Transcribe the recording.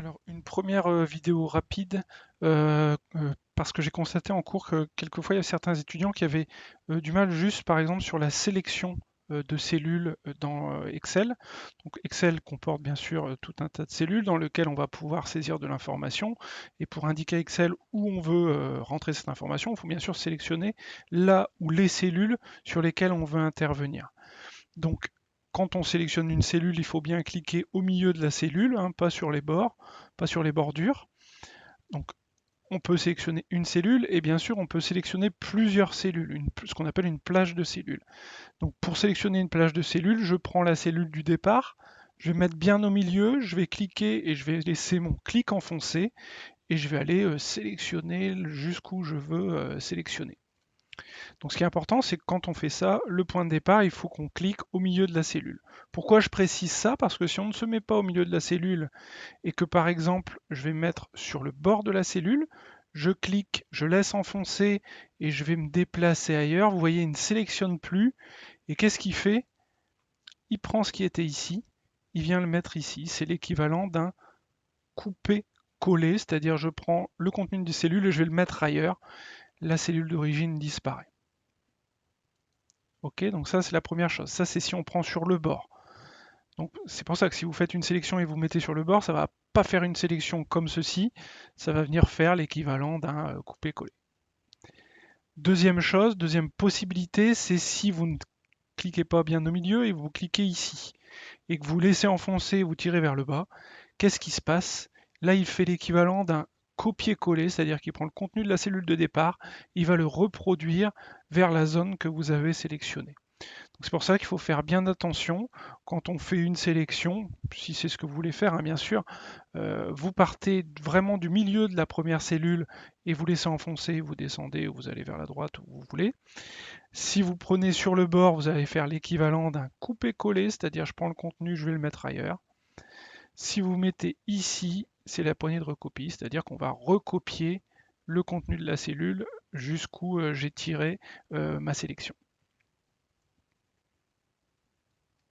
Alors, une première vidéo rapide, parce que j'ai constaté en cours que quelquefois il y a certains étudiants qui avaient du mal juste par exemple sur la sélection de cellules dans Excel. Donc Excel comporte bien sûr tout un tas de cellules dans lesquelles on va pouvoir saisir de l'information. Et pour indiquer à Excel où on veut rentrer cette information, il faut bien sûr sélectionner là où les cellules sur lesquelles on veut intervenir. Donc, quand on sélectionne une cellule, il faut bien cliquer au milieu de la cellule, hein, pas sur les bords, pas sur les bordures. Donc, on peut sélectionner une cellule et bien sûr, on peut sélectionner plusieurs cellules, ce qu'on appelle une plage de cellules. Donc, pour sélectionner une plage de cellules, je prends la cellule du départ, je vais mettre bien au milieu, je vais cliquer et je vais laisser mon clic enfoncé et je vais aller sélectionner jusqu'où je veux sélectionner. Donc ce qui est important, c'est que quand on fait ça, le point de départ, il faut qu'on clique au milieu de la cellule. Pourquoi je précise ça? Parce que si on ne se met pas au milieu de la cellule et que par exemple, je vais me mettre sur le bord de la cellule, je clique, je laisse enfoncer et je vais me déplacer ailleurs, vous voyez, il ne sélectionne plus. Et qu'est-ce qu'il fait? Il prend ce qui était ici, il vient le mettre ici. C'est l'équivalent d'un couper-coller, c'est-à-dire je prends le contenu des cellules et je vais le mettre ailleurs. La cellule d'origine disparaît. Ok, donc ça c'est la première chose. Ça c'est si on prend sur le bord. Donc c'est pour ça que si vous faites une sélection et vous mettez sur le bord, ça va pas faire une sélection comme ceci, ça va venir faire l'équivalent d'un coupé-collé. Deuxième chose, deuxième possibilité, c'est si vous ne cliquez pas bien au milieu et vous cliquez ici et que vous laissez enfoncer, vous tirez vers le bas, qu'est-ce qui se passe? Là, il fait l'équivalent d'un copier-coller, c'est-à-dire qu'il prend le contenu de la cellule de départ, il va le reproduire vers la zone que vous avez sélectionnée. C'est pour ça qu'il faut faire bien attention quand on fait une sélection, si c'est ce que vous voulez faire, hein, bien sûr. Vous partez vraiment du milieu de la première cellule et vous laissez enfoncer, vous descendez ou vous allez vers la droite où vous voulez. Si vous prenez sur le bord, vous allez faire l'équivalent d'un couper-coller, c'est-à-dire je prends le contenu, je vais le mettre ailleurs. Si vous mettez ici, c'est la poignée de recopie, c'est-à-dire qu'on va recopier le contenu de la cellule jusqu'où j'ai tiré ma sélection.